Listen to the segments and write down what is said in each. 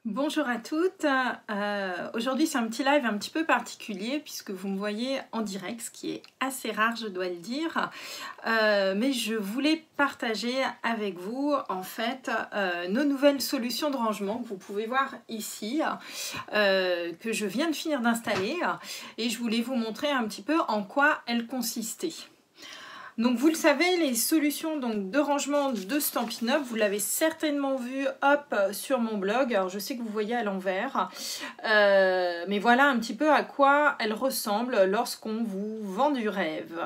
Bonjour à toutes, aujourd'hui c'est un petit live un petit peu particulier puisque vous me voyez en direct, ce qui est assez rare je dois le dire, mais je voulais partager avec vous en fait nos nouvelles solutions de rangement que vous pouvez voir ici, que je viens de finir d'installer et je voulais vous montrer un petit peu en quoi elles consistaient. Donc vous le savez, les solutions donc, de rangement de Stampin' Up, vous l'avez certainement vu sur mon blog. Alors je sais que vous voyez à l'envers, mais voilà un petit peu à quoi elles ressemblent lorsqu'on vous vend du rêve.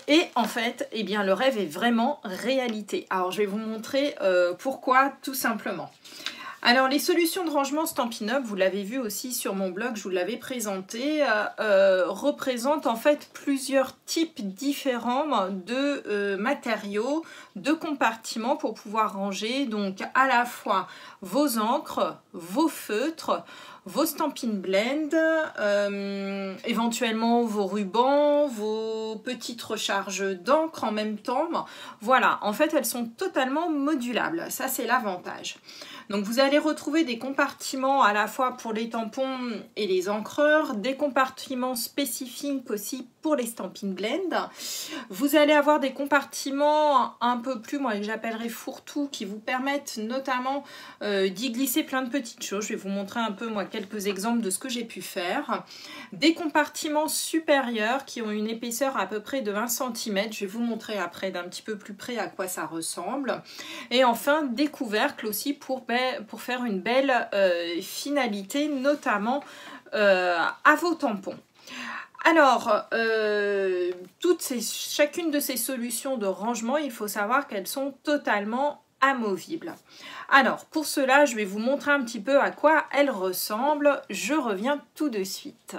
Et en fait, eh bien, le rêve est vraiment réalité. Alors je vais vous montrer pourquoi tout simplement. Alors les solutions de rangement Stampin' Up, vous l'avez vu aussi sur mon blog, je vous l'avais présenté, représentent en fait plusieurs types différents de matériaux, de compartiments pour pouvoir ranger donc à la fois vos encres, vos feutres, vos Stampin' Blend, éventuellement vos rubans, vos petites recharges d'encre en même temps. Voilà, en fait elles sont totalement modulables, ça c'est l'avantage. Donc vous allez retrouver des compartiments à la fois pour les tampons et les encreurs, des compartiments spécifiques aussi pour les Stampin' Blend. Vous allez avoir des compartiments un peu plus, moi que j'appellerais fourre-tout, qui vous permettent notamment d'y glisser plein de petites choses. Je vais vous montrer un peu moi quelques exemples de ce que j'ai pu faire. Des compartiments supérieurs qui ont une épaisseur à peu près de 20 cm. Je vais vous montrer après d'un petit peu plus près à quoi ça ressemble. Et enfin des couvercles aussi pour faire une belle finalité, notamment à vos tampons. Alors, chacune de ces solutions de rangement, il faut savoir qu'elles sont totalement amovibles. Alors, pour cela, je vais vous montrer un petit peu à quoi elles ressemblent. Je reviens tout de suite.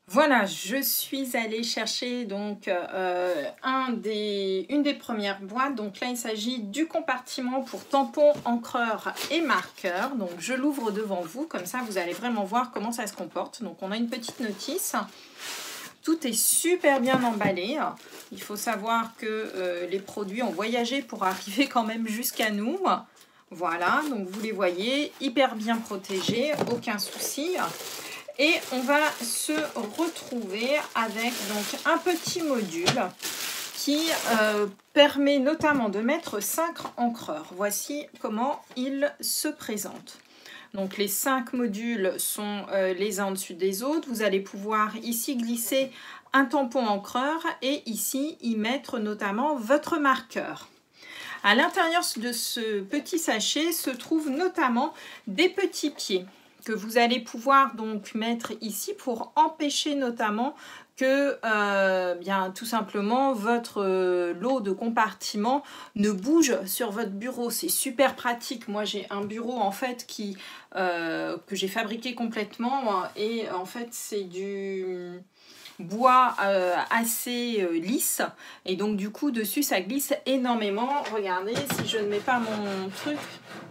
Voilà, je suis allée chercher donc une des premières boîtes. Donc là, il s'agit du compartiment pour tampons, encreurs et marqueurs. Donc je l'ouvre devant vous, comme ça vous allez vraiment voir comment ça se comporte. Donc on a une petite notice. Tout est super bien emballé. Il faut savoir que les produits ont voyagé pour arriver quand même jusqu'à nous. Voilà, donc vous les voyez, hyper bien protégés, aucun souci. Et on va se retrouver avec donc un petit module qui permet notamment de mettre 5 encreurs. Voici comment il se présente. Donc les 5 modules sont les uns au-dessus des autres. Vous allez pouvoir ici glisser un tampon encreur et ici y mettre notamment votre marqueur. À l'intérieur de ce petit sachet se trouvent notamment des petits pieds que vous allez pouvoir donc mettre ici pour empêcher notamment que bien tout simplement votre lot de compartiments ne bouge sur votre bureau. C'est super pratique. Moi j'ai un bureau en fait que j'ai fabriqué complètement et en fait c'est du bois assez lisse et donc du coup dessus ça glisse énormément. Regardez, si je ne mets pas mon truc,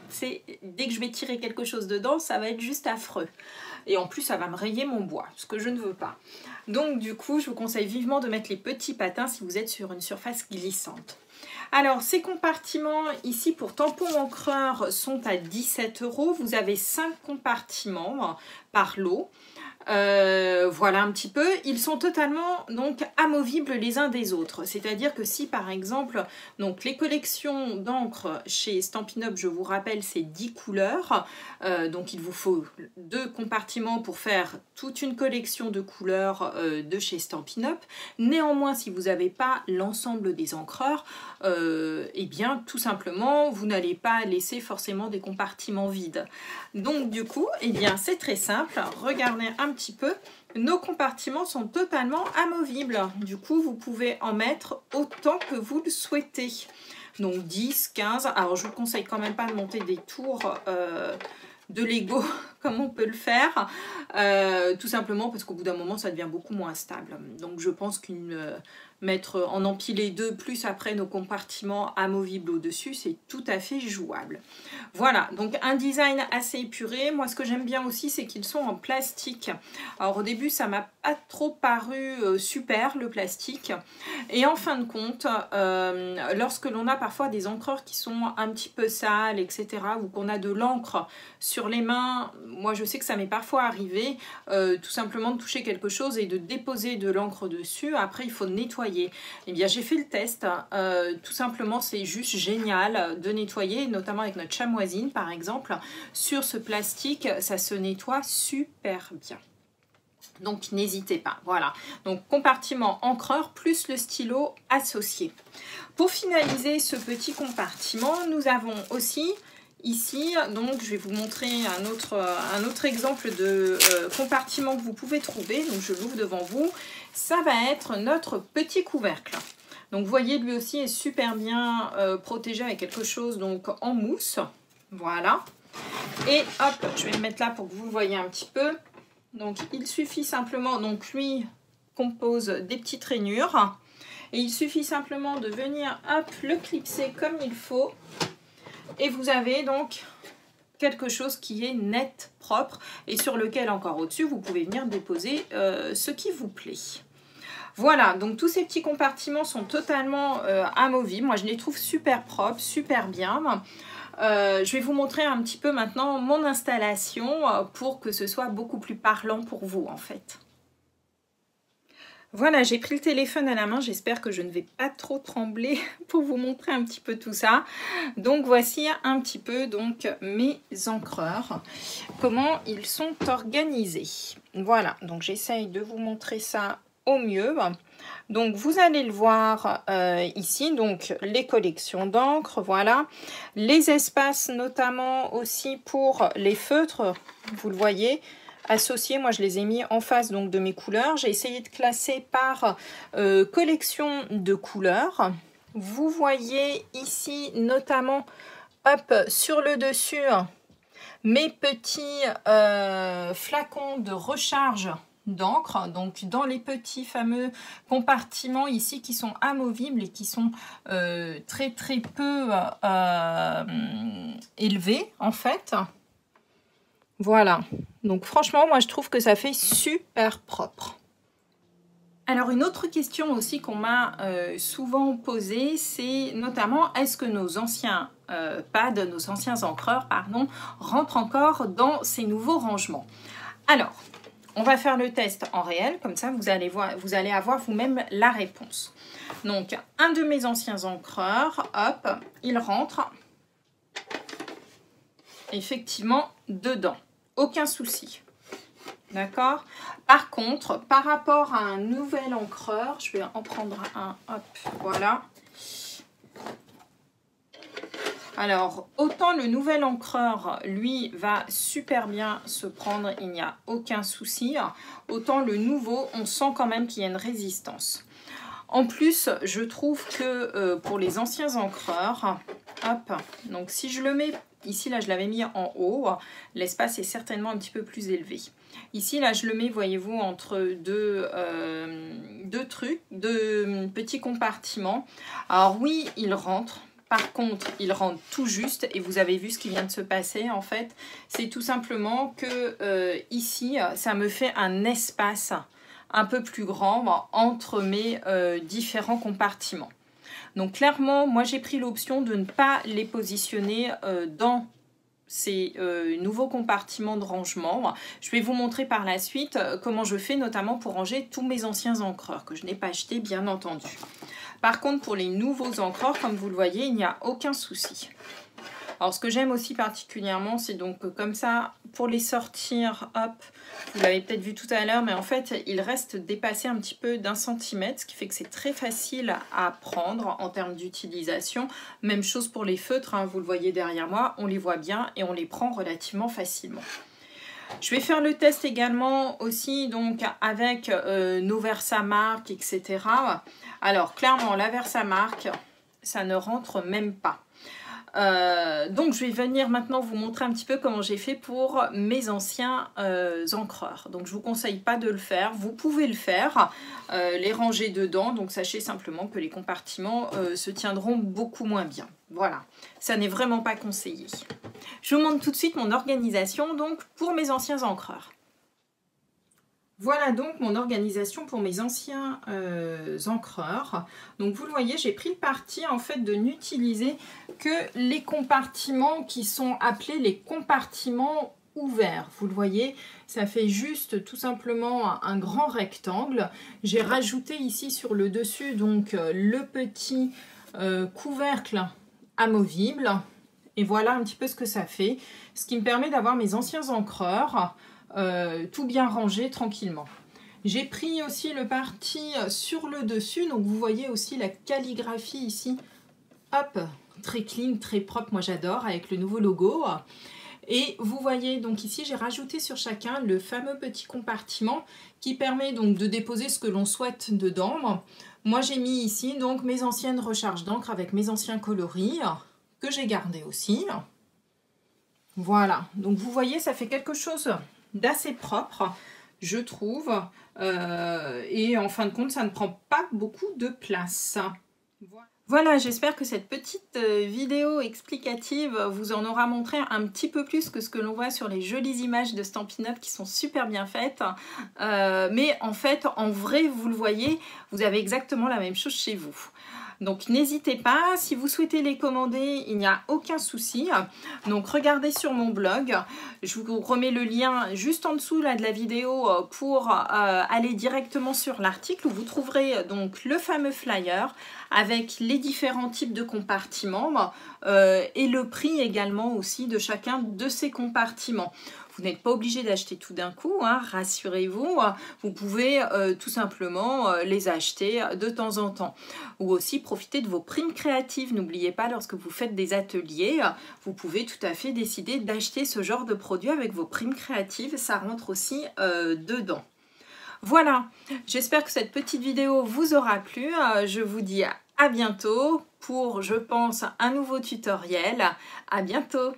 c'est dès que je vais tirer quelque chose dedans, ça va être juste affreux. Et en plus, ça va me rayer mon bois, ce que je ne veux pas. Donc du coup, je vous conseille vivement de mettre les petits patins si vous êtes sur une surface glissante. Alors, ces compartiments ici pour tampons encreurs sont à 17 €. Vous avez 5 compartiments par lot. Voilà un petit peu, ils sont totalement donc amovibles les uns des autres, c'est-à-dire que si par exemple donc les collections d'encre chez Stampin' Up, je vous rappelle, c'est 10 couleurs, donc il vous faut 2 compartiments pour faire toute une collection de couleurs de chez Stampin' Up. Néanmoins, si vous n'avez pas l'ensemble des encreurs, eh bien tout simplement vous n'allez pas laisser forcément des compartiments vides. Donc du coup, eh bien c'est très simple, regardez un petit peu, nos compartiments sont totalement amovibles. Du coup, vous pouvez en mettre autant que vous le souhaitez. Donc 10, 15, alors je vous conseille quand même pas de monter des tours de Lego comme on peut le faire, tout simplement parce qu'au bout d'un moment ça devient beaucoup moins stable. Donc je pense mettre en empiler 2 plus après nos compartiments amovibles au-dessus, c'est tout à fait jouable. Voilà, donc un design assez épuré. Moi ce que j'aime bien aussi c'est qu'ils sont en plastique. Alors au début ça m'a pas trop paru super le plastique, et en fin de compte lorsque l'on a parfois des encreurs qui sont un petit peu sales, etc., ou qu'on a de l'encre sur les mains, moi je sais que ça m'est parfois arrivé tout simplement de toucher quelque chose et de déposer de l'encre dessus. Après il faut nettoyer. Eh bien j'ai fait le test, tout simplement c'est juste génial de nettoyer, notamment avec notre chamoisine par exemple. Sur ce plastique ça se nettoie super bien. Donc n'hésitez pas, voilà. Donc compartiment encreur plus le stylo associé. Pour finaliser ce petit compartiment, nous avons aussi ici, donc je vais vous montrer un autre exemple de compartiment que vous pouvez trouver. Donc je l'ouvre devant vous. Ça va être notre petit couvercle. Donc vous voyez, lui aussi est super bien protégé avec quelque chose donc en mousse. Voilà. Et hop, je vais le mettre là pour que vous le voyez un petit peu. Donc il suffit simplement, donc lui compose des petites rainures. Et il suffit simplement de venir hop, le clipser comme il faut. Et vous avez donc quelque chose qui est net, propre, et sur lequel encore au-dessus, vous pouvez venir déposer ce qui vous plaît. Voilà, donc tous ces petits compartiments sont totalement amovibles. Moi, je les trouve super propres, super bien. Je vais vous montrer un petit peu maintenant mon installation pour que ce soit beaucoup plus parlant pour vous, en fait. Voilà, j'ai pris le téléphone à la main, j'espère que je ne vais pas trop trembler pour vous montrer un petit peu tout ça. Donc voici un petit peu donc mes encreurs, comment ils sont organisés. Voilà, donc j'essaye de vous montrer ça au mieux. Donc vous allez le voir ici, donc les collections d'encre, voilà. Les espaces notamment aussi pour les feutres, vous le voyez, associés, moi je les ai mis en face donc de mes couleurs. J'ai essayé de classer par collection de couleurs. Vous voyez ici notamment hop, sur le dessus mes petits flacons de recharge d'encre, donc dans les petits fameux compartiments ici qui sont amovibles et qui sont très peu élevés en fait. Voilà, donc franchement, moi je trouve que ça fait super propre. Alors une autre question aussi qu'on m'a souvent posée, c'est notamment est-ce que nos anciens pads, nos anciens encreurs, pardon, rentrent encore dans ces nouveaux rangements? Alors, on va faire le test en réel, comme ça vous allez avoir vous-même la réponse. Donc un de mes anciens encreurs, hop, il rentre effectivement dedans. Aucun souci. D'accord? Par contre, par rapport à un nouvel encreur, je vais en prendre un, hop, voilà. Alors, autant le nouvel encreur, lui, va super bien se prendre, il n'y a aucun souci. Autant le nouveau, on sent quand même qu'il y a une résistance. En plus, je trouve que pour les anciens encreurs, hop, donc si je le mets ici, là, je l'avais mis en haut, l'espace est certainement un petit peu plus élevé. Ici, là, je le mets, voyez-vous, entre deux petits compartiments. Alors oui, il rentre. Par contre, il rentre tout juste et vous avez vu ce qui vient de se passer en fait. C'est tout simplement que ici, ça me fait un espace un peu plus grand entre mes différents compartiments. Donc clairement, moi j'ai pris l'option de ne pas les positionner dans ces nouveaux compartiments de rangement. Je vais vous montrer par la suite comment je fais notamment pour ranger tous mes anciens encreurs que je n'ai pas achetés bien entendu. Par contre, pour les nouveaux encreurs, comme vous le voyez, il n'y a aucun souci. Alors, ce que j'aime aussi particulièrement, c'est donc comme ça, pour les sortir, hop, vous l'avez peut-être vu tout à l'heure, mais en fait, il reste dépassé un petit peu d'1 centimètre, ce qui fait que c'est très facile à prendre en termes d'utilisation. Même chose pour les feutres, hein, vous le voyez derrière moi, on les voit bien et on les prend relativement facilement. Je vais faire le test également aussi donc avec nos Versamark, etc. Alors clairement la Versamark, ça ne rentre même pas. Donc je vais venir maintenant vous montrer un petit peu comment j'ai fait pour mes anciens encreurs. Donc je vous conseille pas de le faire, vous pouvez le faire, les ranger dedans, donc sachez simplement que les compartiments se tiendront beaucoup moins bien. Voilà, ça n'est vraiment pas conseillé. Je vous montre tout de suite mon organisation donc pour mes anciens encreurs. Voilà donc mon organisation pour mes anciens encreurs. Donc vous le voyez, j'ai pris le parti en fait de n'utiliser que les compartiments qui sont appelés les compartiments ouverts. Vous le voyez, ça fait juste tout simplement un grand rectangle. J'ai rajouté ici sur le dessus donc le petit couvercle amovible. Et voilà un petit peu ce que ça fait. Ce qui me permet d'avoir mes anciens encreurs tout bien rangé tranquillement. J'ai pris aussi le parti sur le dessus, donc vous voyez aussi la calligraphie ici, hop, très clean, très propre, moi j'adore, avec le nouveau logo. Et vous voyez donc ici j'ai rajouté sur chacun le fameux petit compartiment qui permet donc de déposer ce que l'on souhaite dedans. Moi j'ai mis ici donc mes anciennes recharges d'encre avec mes anciens coloris que j'ai gardés aussi. Voilà, donc vous voyez ça fait quelque chose d'assez propre, je trouve, et en fin de compte, ça ne prend pas beaucoup de place. Voilà, j'espère que cette petite vidéo explicative vous en aura montré un petit peu plus que ce que l'on voit sur les jolies images de Stampin' Up qui sont super bien faites. Mais en fait, en vrai, vous le voyez, vous avez exactement la même chose chez vous. Donc n'hésitez pas, si vous souhaitez les commander, il n'y a aucun souci. Donc regardez sur mon blog, je vous remets le lien juste en dessous là, de la vidéo pour aller directement sur l'article où vous trouverez donc le fameux flyer avec les différents types de compartiments et le prix également aussi de chacun de ces compartiments. Vous n'êtes pas obligé d'acheter tout d'un coup, hein, rassurez-vous. Vous pouvez tout simplement les acheter de temps en temps. Ou aussi profiter de vos primes créatives. N'oubliez pas, lorsque vous faites des ateliers, vous pouvez tout à fait décider d'acheter ce genre de produit avec vos primes créatives. Ça rentre aussi dedans. Voilà, j'espère que cette petite vidéo vous aura plu. Je vous dis à bientôt pour, je pense, un nouveau tutoriel. À bientôt!